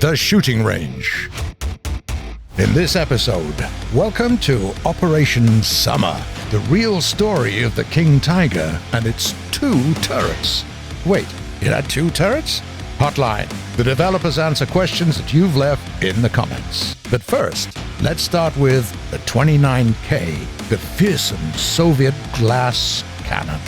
Panzer shooting range. In this episode, welcome to Operation Summer, the real story of the King Tiger and its 2 turrets. Wait, it had 2 turrets? Hotline. The developers answer questions that you've left in the comments. But first, let's start with the 29K, the fearsome Soviet glass cannon.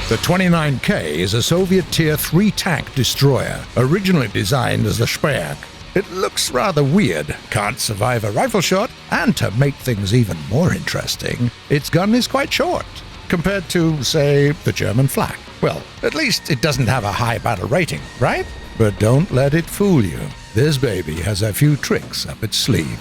The 29K is a Soviet Tier 3 tank destroyer, originally designed as the Speer. It looks rather weird, can't survive a rifle shot, and to make things even more interesting, its gun is quite short, compared to, say, the German flak. Well, at least it doesn't have a high battle rating, right? But don't let it fool you. This baby has a few tricks up its sleeve.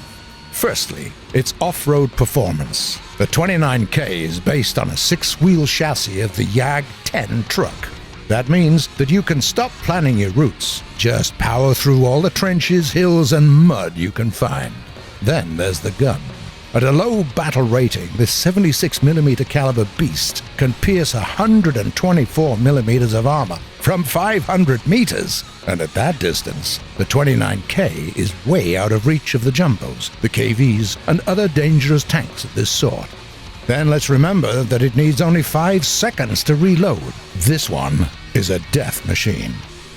Firstly, its off-road performance. The 29K is based on a 6-wheel chassis of the Jag-10 truck. That means that you can stop planning your routes, just power through all the trenches, hills, and mud you can find. Then there's the gun. At a low battle rating, this 76mm caliber beast can pierce 124mm of armor from 500 meters, and at that distance, the 29K is way out of reach of the jumbos, the KVs, and other dangerous tanks of this sort. Then let's remember that it needs only 5 seconds to reload. This one is a death machine.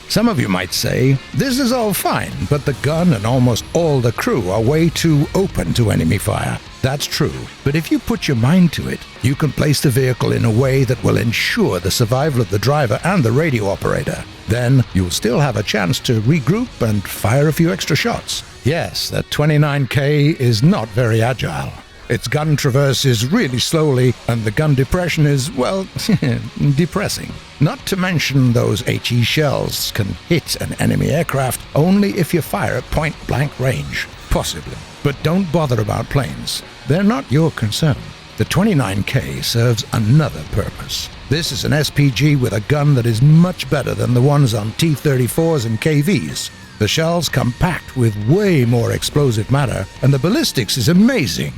Some of you might say, this is all fine, but the gun and almost all the crew are way too open to enemy fire. That's true, but if you put your mind to it, you can place the vehicle in a way that will ensure the survival of the driver and the radio operator. Then you'll still have a chance to regroup and fire a few extra shots. Yes, that 29K is not very agile. Its gun traverses really slowly, and the gun depression is, well, depressing. Not to mention those HE shells can hit an enemy aircraft only if you fire at point-blank range. Possibly. But don't bother about planes. They're not your concern. The 29K serves another purpose. This is an SPG with a gun that is much better than the ones on T-34s and KVs. The shells come packed with way more explosive matter, and the ballistics is amazing.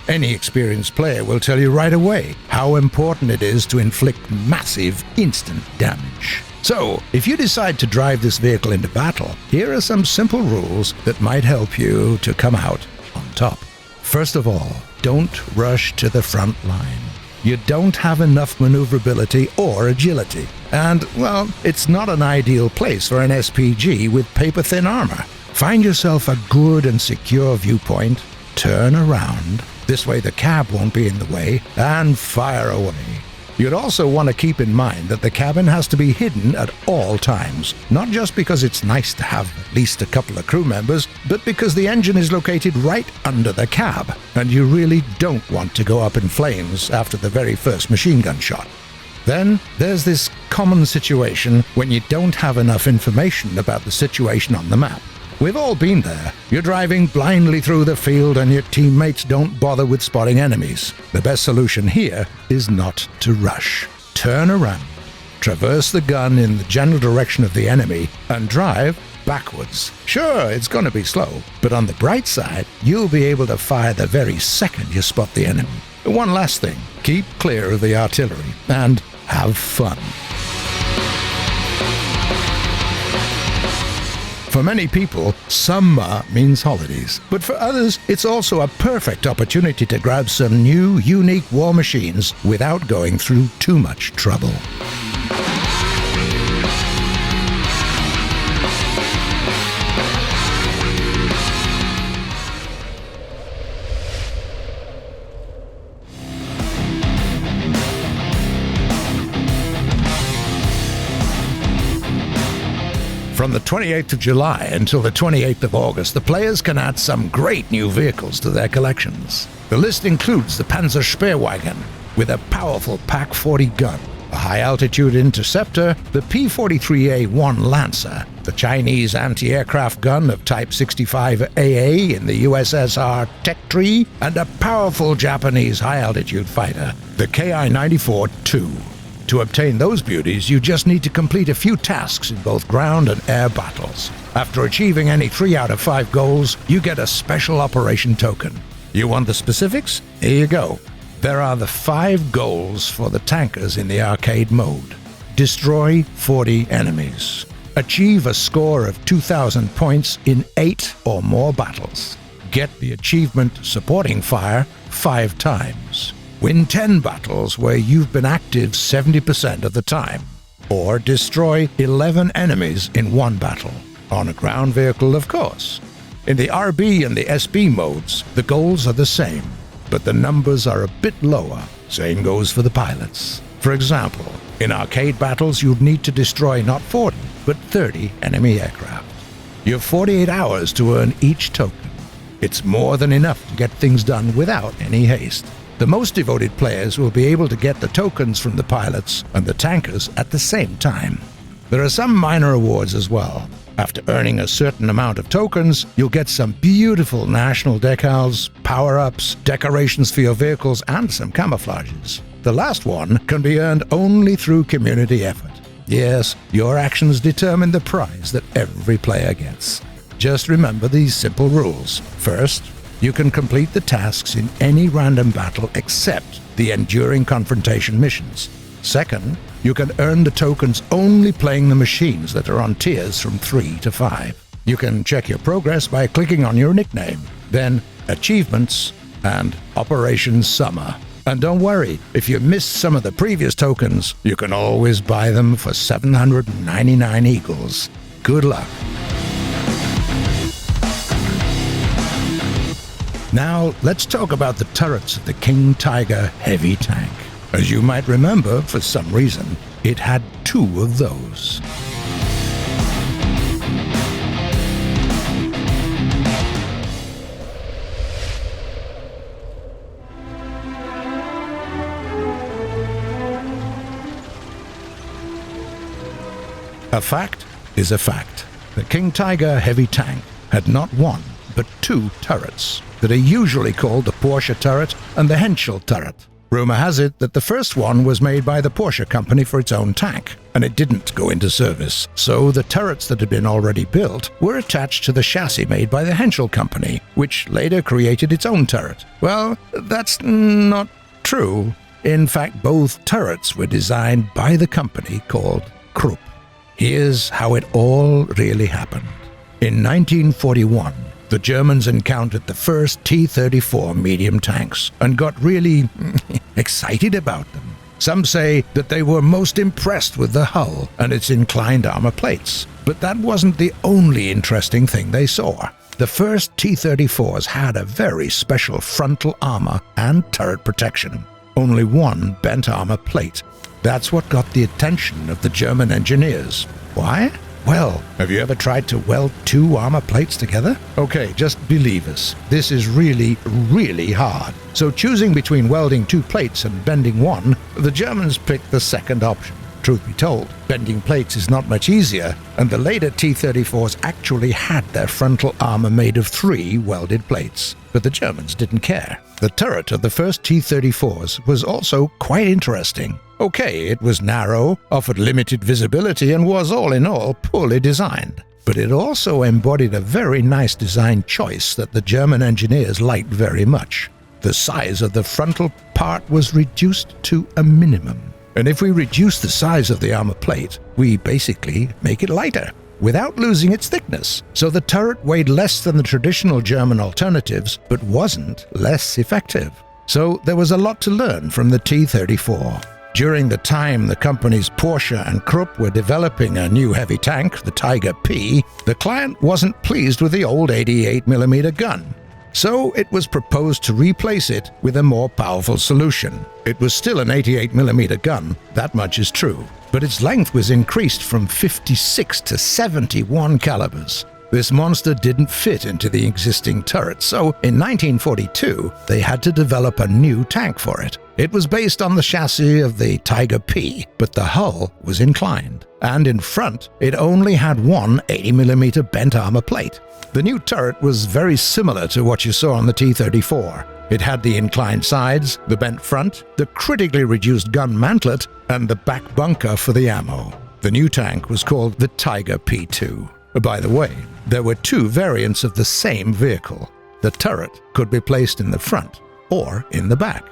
Any experienced player will tell you right away how important it is to inflict massive, instant damage. So, if you decide to drive this vehicle into battle, here are some simple rules that might help you to come out on top. First of all, don't rush to the front line. You don't have enough maneuverability or agility. And, well, it's not an ideal place for an SPG with paper-thin armor. Find yourself a good and secure viewpoint, turn around. This way the cab won't be in the way, and fire away. You'd also want to keep in mind that the cabin has to be hidden at all times, not just because it's nice to have at least a couple of crew members, but because the engine is located right under the cab, and you really don't want to go up in flames after the very first machine gun shot. Then there's this common situation when you don't have enough information about the situation on the map. We've all been there. You're driving blindly through the field and your teammates don't bother with spotting enemies. The best solution here is not to rush. Turn around, traverse the gun in the general direction of the enemy, and drive backwards. Sure, it's going to be slow, but on the bright side, you'll be able to fire the very second you spot the enemy. One last thing, keep clear of the artillery and have fun. For many people, summer means holidays, but for others, it's also a perfect opportunity to grab some new, unique war machines without going through too much trouble. From the 28th of July until the 28th of August, the players can add some great new vehicles to their collections. The list includes the Panzer Speerwagen with a powerful PaK-40 gun, a high-altitude interceptor, the P-43A-1 Lancer, the Chinese anti-aircraft gun of Type 65AA in the USSR Tech Tree, and a powerful Japanese high-altitude fighter, the Ki-94-2. To obtain those beauties, you just need to complete a few tasks in both ground and air battles. After achieving any 3 out of 5 goals, you get a special operation token. You want the specifics? Here you go. There are the 5 goals for the tankers in the arcade mode. Destroy 40 enemies. Achieve a score of 2,000 points in 8 or more battles. Get the achievement Supporting Fire 5 times. Win 10 battles where you've been active 70% of the time. Or destroy 11 enemies in 1 battle. On a ground vehicle, of course. In the RB and the SB modes, the goals are the same, but the numbers are a bit lower. Same goes for the pilots. For example, in arcade battles you'd need to destroy not 40, but 30 enemy aircraft. You have 48 hours to earn each token. It's more than enough to get things done without any haste. The most devoted players will be able to get the tokens from the pilots and the tankers at the same time. There are some minor awards as well. After earning a certain amount of tokens, you'll get some beautiful national decals, power-ups, decorations for your vehicles, and some camouflages. The last one can be earned only through community effort. Yes, your actions determine the prize that every player gets. Just remember these simple rules. First, you can complete the tasks in any random battle except the enduring confrontation missions. Second, you can earn the tokens only playing the machines that are on tiers from 3 to 5. You can check your progress by clicking on your nickname, then Achievements and Operation Summer. And don't worry, if you missed some of the previous tokens, you can always buy them for 799 eagles. Good luck. Now, let's talk about the turrets of the King Tiger heavy tank. As you might remember, for some reason, it had 2 of those. A fact is a fact. The King Tiger heavy tank had not 1, but 2 turrets that are usually called the Porsche turret and the Henschel turret. Rumor has it that the first one was made by the Porsche company for its own tank, and it didn't go into service, so the turrets that had been already built were attached to the chassis made by the Henschel company, which later created its own turret. Well, that's not true. In fact, both turrets were designed by the company called Krupp. Here's how it all really happened. In 1941, the Germans encountered the first T-34 medium tanks and got really excited about them. Some say that they were most impressed with the hull and its inclined armor plates. But that wasn't the only interesting thing they saw. The first T-34s had a very special frontal armor and turret protection. Only 1 bent armor plate. That's what got the attention of the German engineers. Why? Well, have you ever tried to weld 2 armor plates together? Okay, just believe us. This is really, really hard. So choosing between welding 2 plates and bending 1, the Germans picked the second option. Truth be told, bending plates is not much easier, and the later T-34s actually had their frontal armor made of 3 welded plates. But the Germans didn't care. The turret of the first T-34s was also quite interesting. Okay, it was narrow, offered limited visibility, and was all in all poorly designed. But it also embodied a very nice design choice that the German engineers liked very much. The size of the frontal part was reduced to a minimum. And if we reduce the size of the armor plate, we basically make it lighter, without losing its thickness. So the turret weighed less than the traditional German alternatives, but wasn't less effective. So there was a lot to learn from the T-34. During the time the companies Porsche and Krupp were developing a new heavy tank, the Tiger P, the client wasn't pleased with the old 88mm gun. So it was proposed to replace it with a more powerful solution. It was still an 88mm gun, that much is true, but its length was increased from 56 to 71 calibers. This monster didn't fit into the existing turret, so in 1942 they had to develop a new tank for it. It was based on the chassis of the Tiger P, but the hull was inclined, and in front it only had 1 80mm bent armor plate. The new turret was very similar to what you saw on the T-34. It had the inclined sides, the bent front, the critically reduced gun mantlet, and the back bunker for the ammo. The new tank was called the Tiger P2. By the way, there were 2 variants of the same vehicle. the turret could be placed in the front or in the back.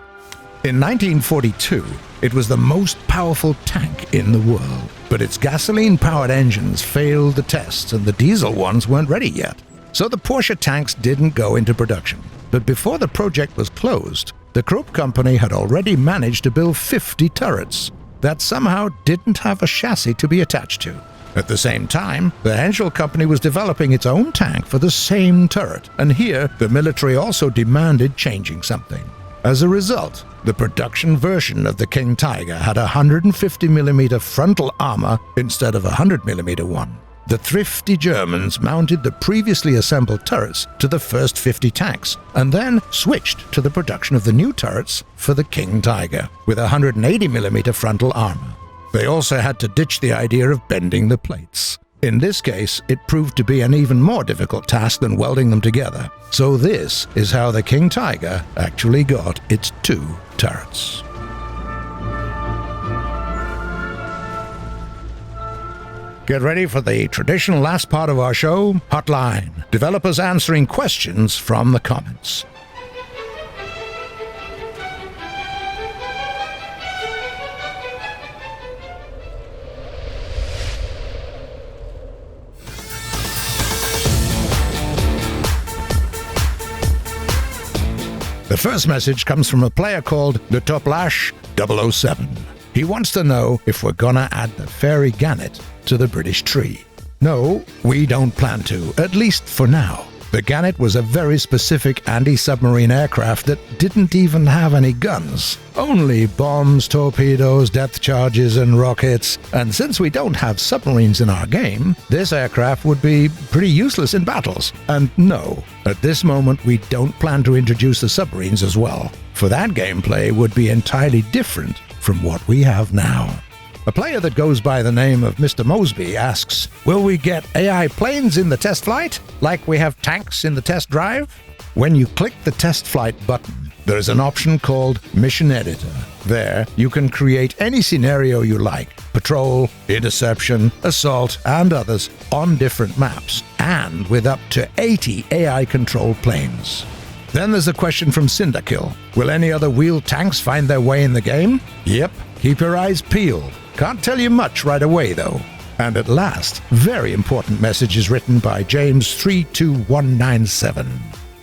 In 1942, it was the most powerful tank in the world, but its gasoline-powered engines failed the tests and the diesel ones weren't ready yet. So the Porsche tanks didn't go into production. But before the project was closed, the Krupp company had already managed to build 50 turrets that somehow didn't have a chassis to be attached to. At the same time, the Henschel company was developing its own tank for the same turret, and here the military also demanded changing something. As a result, the production version of the King Tiger had a 150mm frontal armor instead of a 100mm one. The thrifty Germans mounted the previously assembled turrets to the first 50 tanks, and then switched to the production of the new turrets for the King Tiger, with a 180mm frontal armor. They also had to ditch the idea of bending the plates. In this case, it proved to be an even more difficult task than welding them together. So this is how the King Tiger actually got its 2 turrets. Get ready for the traditional last part of our show, Hotline. Developers answering questions from the comments. The first message comes from a player called Le Toplash 007. He wants to know if we're gonna add the fairy gannet to the British tree. No, we don't plan to, at least for now. The Gannet was a very specific anti-submarine aircraft that didn't even have any guns. Only bombs, torpedoes, depth charges, and rockets. And since we don't have submarines in our game, this aircraft would be pretty useless in battles. And no, at this moment we don't plan to introduce the submarines as well. For that gameplay would be entirely different from what we have now. A player that goes by the name of Mr. Mosby asks, will we get AI planes in the test flight, like we have tanks in the test drive? When you click the test flight button, there is an option called Mission Editor. There, you can create any scenario you like: patrol, interception, assault, and others on different maps, and with up to 80 AI-controlled planes. Then there's a question from Cinderkill. Will any other wheeled tanks find their way in the game? Yep, keep your eyes peeled. Can't tell you much right away, though. And at last, very important message is written by James 32197.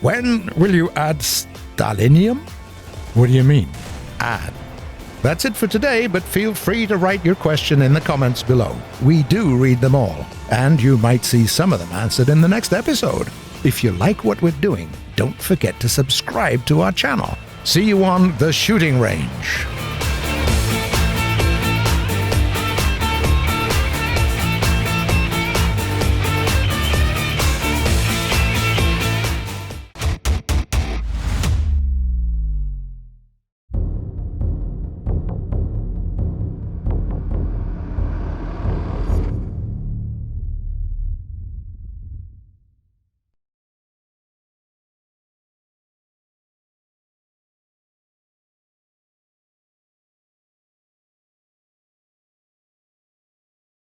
When will you add Stalinium? What do you mean, add? That's it for today, but feel free to write your question in the comments below. We do read them all, and you might see some of them answered in the next episode. If you like what we're doing, don't forget to subscribe to our channel. See you on the shooting range.